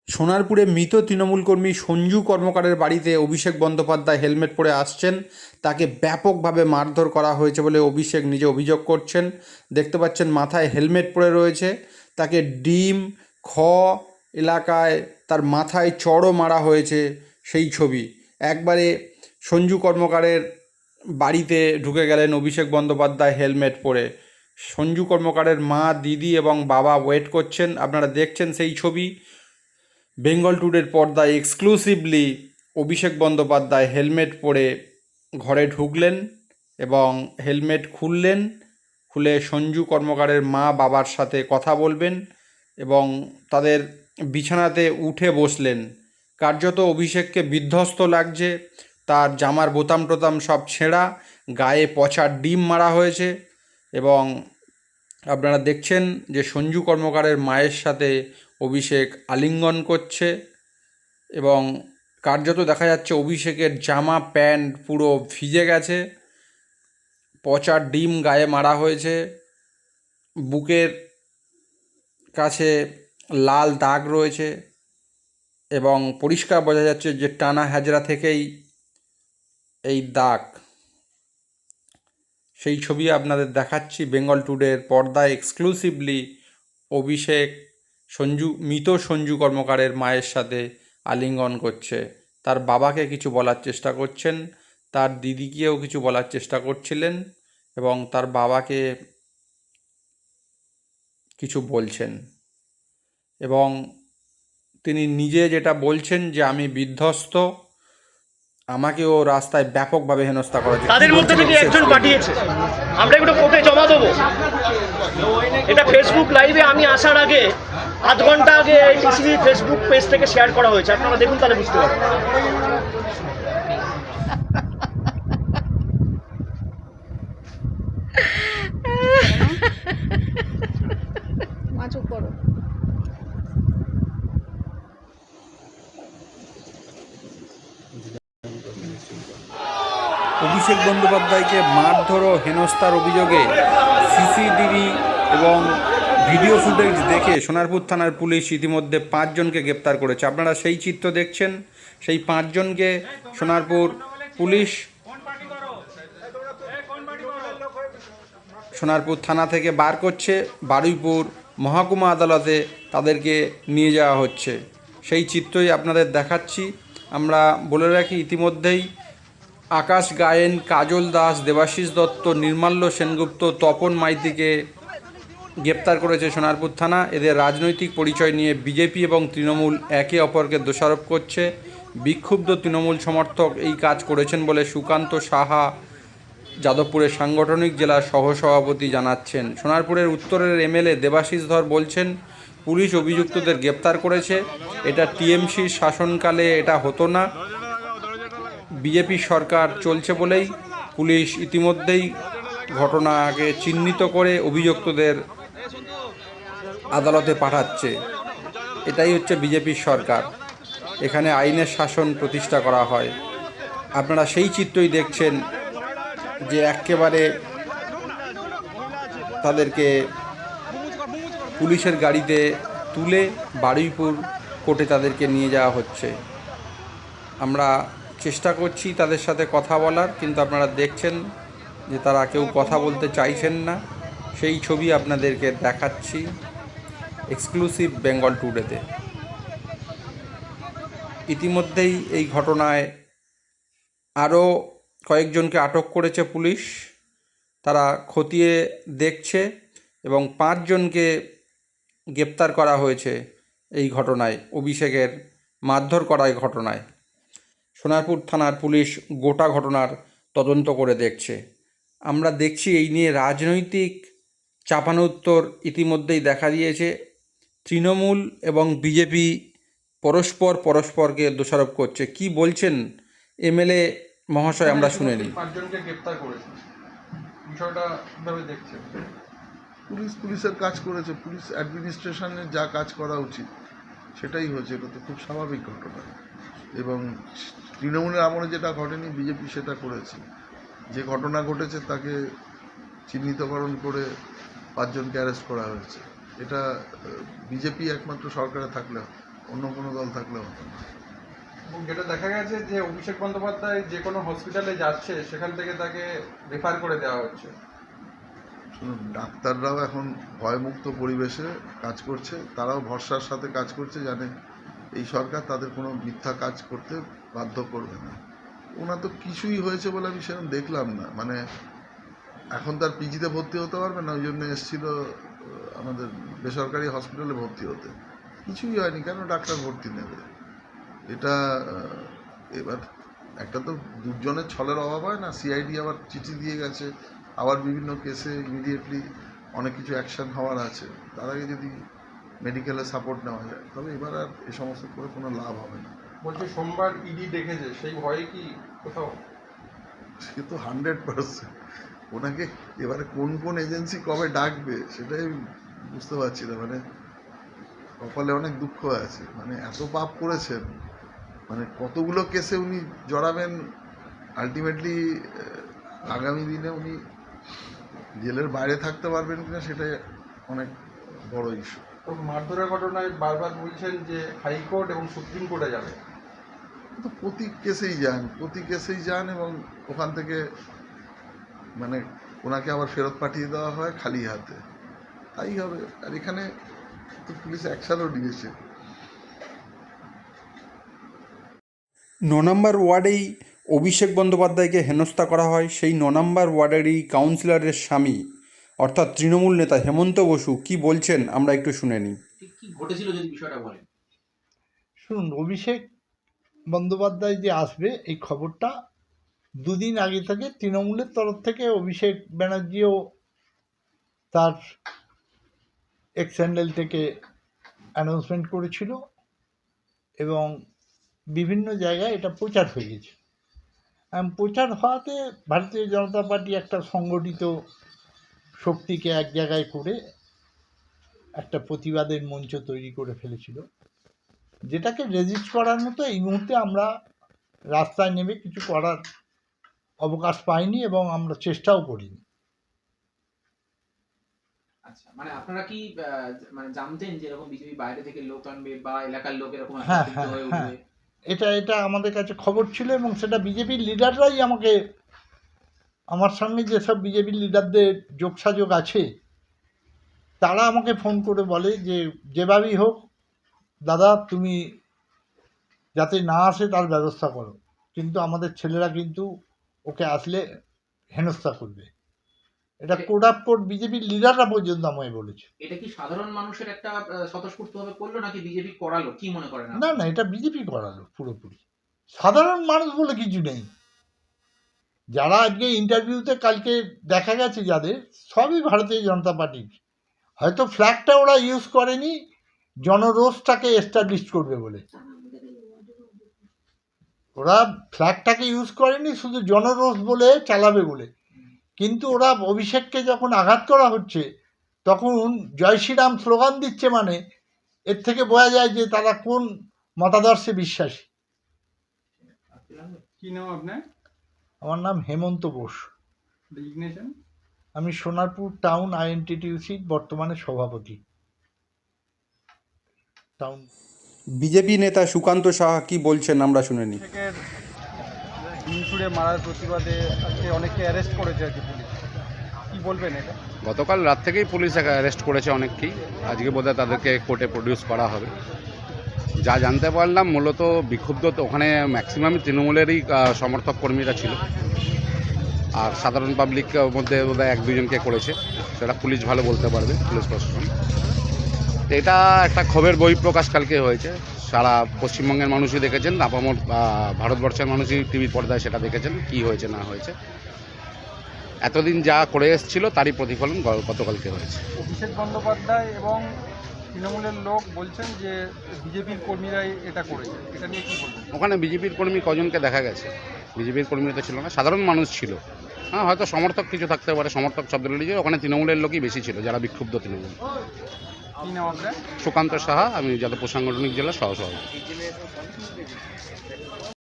সোনারপুরে মৃত তৃণমূল কর্মী সঞ্জু কর্মকারের বাড়িতে অভিষেক বন্দ্যোপাধ্যায় হেলমেট পরে আসছেন। তাকে ব্যাপকভাবে মারধর করা হয়েছে বলে অভিষেক নিজে অভিযোগ করছেন। দেখতে পাচ্ছেন মাথায় হেলমেট পরে রয়েছে। তাকে ডিম খ এলাকায় তার মাথায় চড়ও মারা হয়েছে, সেই ছবি। একবারে সঞ্জু কর্মকারের বাড়িতে ঢুকে গেলেন অভিষেক বন্দ্যোপাধ্যায় হেলমেট পরে। সঞ্জু কর্মকারের মা, দিদি এবং বাবা ওয়েট করছেন। আপনারা দেখছেন সেই ছবি। বেঙ্গল টুডের পর্দায় এক্সক্লুসিভলি অভিষেক বন্দ্যোপাধ্যায় হেলমেট পরে ঘরে ঢুকলেন এবং হেলমেট খুললেন। খুলে সঞ্জু কর্মকারের মা বাবার সাথে কথা বলবেন এবং তাদের বিছানাতে উঠে বসলেন। কার্যত অভিষেককে বিধ্বস্ত লাগছে। তার জামার বোতাম টোতাম সব ছেঁড়া, গায়ে পচা ডিম মারা হয়েছে এবং আপনারা দেখছেন যে সঞ্জু কর্মকারের মায়ের সাথে অভিষেক আলিঙ্গন করছে এবং কার্যত দেখা যাচ্ছে অভিষেকের জামা প্যান্ট পুরো ভিজে গেছে। পচা ডিম গায়ে মারা হয়েছে। বুকের কাছে লাল দাগ রয়েছে এবং পরিষ্কার বোঝা যাচ্ছে যে টানা হ্যাজরা থেকেই এই দাগ। সেই ছবি আপনাদের দেখাচ্ছি বেঙ্গল টুডের পর্দায় এক্সক্লুসিভলি। অভিষেক মৃত সঞ্জু কর্মকারের মায়ের সাথে আলিঙ্গন করছে। তার বাবাকে কিছু বলার চেষ্টা করছেন, তার দিদিকেও কিছু বলার চেষ্টা করছিলেন এবং তার বাবাকে কিছু বলছেন এবং তিনি নিজে যেটা বলছেন যে আমি বিধ্বস্ত, আমাকেও রাস্তায় ব্যাপকভাবে হেনস্থা করা হচ্ছে। তাদের মধ্যে থেকে একজন পাঠিয়েছে, আমরা একটু কোর্টে জমা দেবো। এটা ফেসবুক লাইভে আমি আসার আগে আধ ঘন্টা আগে এই টিসিবি ফেসবুক পেজ থেকে শেয়ার করা হয়েছে। আপনারা দেখুন, তাহলে বুঝতে পারবেন। অভিষেক বন্দ্যোপাধ্যায়কে মারধর ও হেনস্থার অভিযোগে সিসিটিভি এবং ভিডিও ফুটেজ দেখে সোনারপুর থানার পুলিশ ইতিমধ্যে 5 জনকে গ্রেপ্তার করেছে। আপনারা সেই চিত্র দেখছেন। সেই 5 জনকে সোনারপুর পুলিশ সোনারপুর থানা থেকে বার করছে। বারুইপুর মহকুমা আদালতে তাদেরকে নিয়ে যাওয়া হচ্ছে। সেই চিত্রই আপনাদের দেখাচ্ছি। আমরা বলে রাখি, ইতিমধ্যেই আকাশ গায়েন, কাজল দাস, দেবাশিস দত্ত, নির্মাল্য সেনগুপ্ত, তপন মাইতিকে গ্রেপ্তার করেছে সোনারপুর থানা। এদের রাজনৈতিক পরিচয় নিয়ে বিজেপি এবং তৃণমূল একে অপরকে দোষারোপ করছে। বিক্ষুব্ধ তৃণমূল সমর্থক এই কাজ করেছেন বলে সুকান্ত সাহা, যাদবপুরের সাংগঠনিক জেলার সহসভাপতি জানাচ্ছেন। সোনারপুরের উত্তরের এমএলএ দেবাশিস ধর বলছেন, পুলিশ অভিযুক্তদের গ্রেপ্তার করেছে। এটা টিএমসির শাসনকালে এটা হতো না। বিজেপি সরকার চলছে বলেই পুলিশ ইতিমধ্যেই ঘটনাকে চিহ্নিত করে অভিযুক্তদের আদালতে পাঠাচ্ছে। এটাই হচ্ছে বিজেপির সরকার। এখানে আইনের শাসন প্রতিষ্ঠা করা হয়। আপনারা সেই চিত্রই দেখছেন যে একেবারে তাদেরকে পুলিশের গাড়িতে তুলে বারুইপুর কোর্টে তাদেরকে নিয়ে যাওয়া হচ্ছে। আমরা চেষ্টা করছি তাদের সাথে কথা বলার, কিন্তু আপনারা দেখছেন যে তারা কেউ কথা বলতে চাইছেন না। সেই ছবি আপনাদেরকে দেখাচ্ছি এক্সক্লুসিভ বেঙ্গল টুডেতে। ইতিমধ্যেই এই ঘটনায় আরও কয়েকজনকে আটক করেছে পুলিশ। তারা খতিয়ে দেখছে এবং 5 জনকে গ্রেপ্তার করা হয়েছে এই ঘটনায়, অভিষেকের মারধর করার ঘটনায়। সোনারপুর থানার পুলিশ গোটা ঘটনার তদন্ত করে দেখছে। আমরা দেখছি এই নিয়ে রাজনৈতিক চাপানোত্তর ইতিমধ্যেই দেখা দিয়েছে। তৃণমূল এবং বিজেপি পরস্পরকে দোষারোপ করছে। কি বলছেন এমএলএ মহাশয়, আমরা শুনে নিই। 5 জনকে গ্রেপ্তার করেছে, বিষয়টা কিভাবে দেখছেন? পুলিশের কাজ করেছে। পুলিশ অ্যাডমিনিস্ট্রেশনের যা কাজ করা উচিত সেটাই হয়েছে। এটা তো খুব স্বাভাবিক ঘটনা এবং তৃণমূলের আমলে যেটা ঘটেনি, বিজেপি সেটা করেছে। যে ঘটনা ঘটেছে তাকে চিহ্নিতকরণ করে 5 জনকে অ্যারেস্ট করা হয়েছে। এটা বিজেপি একমাত্র সরকারে থাকলে অন্য কোনো দল থাকলে হতো না। এবং যেটা দেখা গেছে যে অভিষেক বন্দ্যোপাধ্যায় যে কোনো হসপিটালে যাচ্ছে সেখান থেকে তাকে রেফার করে দেওয়া হচ্ছে। শুনুন, ডাক্তাররাও এখন ভয়মুক্ত পরিবেশে কাজ করছে, তারাও ভরসার সাথে কাজ করছে, জানে এই সরকার তাদের কোনো মিথ্যা কাজ করতে বাধ্য করবে না। ওনার তো কিছুই হয়েছে বলে আমি সেরকম দেখলাম না, মানে এখন তার পিজিতে ভর্তি হতে পারবে না, ওই জন্য এসেছিল আমাদের বেসরকারি হসপিটালে ভর্তি হতে। কিছুই হয়নি, কেন ডাক্তার ভর্তি নেবে? এটা এবার একটা তো দুজনের ছলের অভাব হয় না। সিআইডি আবার চিঠি দিয়ে গেছে, আবার বিভিন্ন কেসে ইমিডিয়েটলি অনেক কিছু অ্যাকশন হওয়ার আছে। তার আগে যদি মেডিকেলে সাপোর্ট নেওয়া যায়, তবে এবার আর এ সমস্ত করে কোনো লাভ হবে না। বলছি সোমবার ইডি ডেকেছে, সেই ভয়ে কি কোথাও? সে তো 100%। ওনাকে এবারে কোন কোন এজেন্সি কবে ডাকবে সেটাই বুঝতে পারছি না। মানে কপালে অনেক দুঃখ আছে, মানে এত পাপ করেছেন, মানে কতগুলো কেসে উনি জড়াবেন, আলটিমেটলি আগামী দিনে উনি জেলের বাইরে থাকতে পারবেন কিনা সেটাই অনেক বড় ইস্যু। তো মারধরের ঘটনায় বারবার বলছেন যে হাইকোর্ট এবং সুপ্রিম কোর্টে যাবে। তো প্রতি কেসেই যান এবং ওখান থেকে মানে ওনাকে আবার ফেরত পাঠিয়ে দেওয়া হয় খালি হাতে, তাই হবে। আর এখানে তো পুলিশ অ্যাকশনও নিয়েছে। 9 নম্বর ওয়ার্ডেই অভিষেক বন্দ্যোপাধ্যায়কে হেনস্থা করা হয়। সেই 9 নম্বর ওয়ার্ডেরই কাউন্সিলরের স্বামী অর্থাৎ তৃণমূল নেতা হেমন্ত বসু কি বলছেন আমরা একটু শুনে নিই। ঠিক কি ঘটেছিল যদি বিষয়টা বলেন। শুনুন, অভিষেক বন্দ্যোপাধ্যায় যে আসবে এই খবরটা দুদিন আগে থেকে তৃণমূলের তরফ থেকে অভিষেক ব্যানার্জিও তার এক্স হ্যান্ডেল থেকে অ্যানাউন্সমেন্ট করেছিল এবং বিভিন্ন জায়গায় এটা প্রচার হয়ে গেছে। প্রচার হওয়াতে ভারতীয় জনতা পার্টি একটা সংগঠিত শক্তিকে এক জায়গায় করে একটা প্রতিবাদের মঞ্চ তৈরি করে ফেলেছিল, যেটাকে রেজিস্ট করার মতো এই মুহূর্তে আমরা রাস্তায় নেমে কিছু করার অবকাশ পাইনি এবং আমরা চেষ্টাও করিনি। আচ্ছা, মানে আপনারা কি মানে জানতেন যে এরকম বিজেপি বাইরে থেকে লোক আনবে বা এলাকার লোক এরকম হ্যাঁ একত্রিত হ্যাঁ হয়ে হ্যাঁ, উঠবে? এটা আমাদের কাছে খবর ছিল এবং সেটা বিজেপির লিডাররাই আমাকে, আমার সঙ্গে যেসব বিজেপির লিডারদের যোগসাযোগ আছে তারা আমাকে ফোন করে বলে যে যেভাবেই হোক দাদা তুমি যাতে না আসে তার ব্যবস্থা করো, কিন্তু আমাদের ছেলেরা কিন্তু ওকে আসলে হেনস্থা করবে। এটা কোড আপ কোড বিজেপির লিডাররা পর্যন্ত আমায় বলেছে। এটা কি সাধারণ মানুষের একটা স্বতঃস্ফূর্তভাবে করলো নাকি বিজেপি করালো, কি মনে করেন আপনি? না না, এটা বিজেপি করালো পুরোপুরি। সাধারণ মানুষ বলে কিছু নেই। যারা আজকে ইন্টারভিউতে কালকে দেখা গেছে যাদের, সবই ভারতীয় জনতা পার্টির। হয়তো ফ্ল্যাগটা ওরা ইউজ করেনি জনরোষটাকে এস্টাবলিশ করবে বলে, ওরা ফ্ল্যাগটাকে ইউজ করেনি শুধু জনরোষ বলে চালাবে বলে। কিন্তু ওরা অভিষেককে যখন আঘাত করা হচ্ছে তখন জয় শ্রীরাম স্লোগান দিচ্ছে, মানে এর থেকে বোঝা যায় যে তারা কোন মতাদর্শে বিশ্বাসী। কি নাম আপনার? আমার নাম হেমন্ত বোস। ডিগনেশন? আমি সোনারপুর টাউন আইএনটিটিউসির বর্তমানে সভাপতি। টাউন বিজেপি নেতা সুকান্ত সাহা কি বলছেন আমরা শুনে নিই। হিংসুড়ে মারার প্রতিবাদে আজকে অনেককে অ্যারেস্ট করেছে আর কি পুলিশ, কি বলবেন এটা? গতকাল রাত থেকেই পুলিশ অ্যারেস্ট করেছে অনেককেই, আজকে বোধহয় তাদেরকে কোর্টে প্রডিউস করা হবে। যা জানতে পারলাম মূলত বিক্ষুব্ধ তো ওখানে ম্যাক্সিমামই তৃণমূলেরই সমর্থক কর্মীরা ছিল, আর সাধারণ পাবলিকের মধ্যে বোধহয় 1-2জনকে করেছে, সেটা পুলিশ ভালো বলতে পারবে, পুলিশ প্রশাসন। তো এটা একটা ক্ষোভের বহিঃপ্রকাশ কালকে হয়েছে। সারা পশ্চিমবঙ্গের মানুষই দেখেছেন, আপামর ভারতবর্ষের মানুষই টিভি পর্দায় সেটা দেখেছেন কি হয়েছে না হয়েছে। এতদিন যা করে এসেছিল তারই প্রতিফলন গতকালকে হয়েছে। অভিষেক বন্দ্যোপাধ্যায় এবং তৃণমূলের লোক বলছেন যে বিজেপির কর্মীরাই এটা করেছে, এটা নিয়ে কি বলবেন? ওখানে বিজেপির কর্মী কজনকে দেখা গেছে? বিজেপির কর্মী তো ছিল না, সাধারণ মানুষ ছিল। হ্যাঁ, হয়তো সমর্থক কিছু থাকতে পারে, সমর্থক শব্দ লিখে ওখানে তৃণমূলের লোকই বেশি ছিল, যারা বিক্ষুব্ধ তৃণমূল। কি নাম আপনার? সুকান্ত সাহা, আমি যাদবপুর সাংগঠনিক জেলার সহসভাপতি।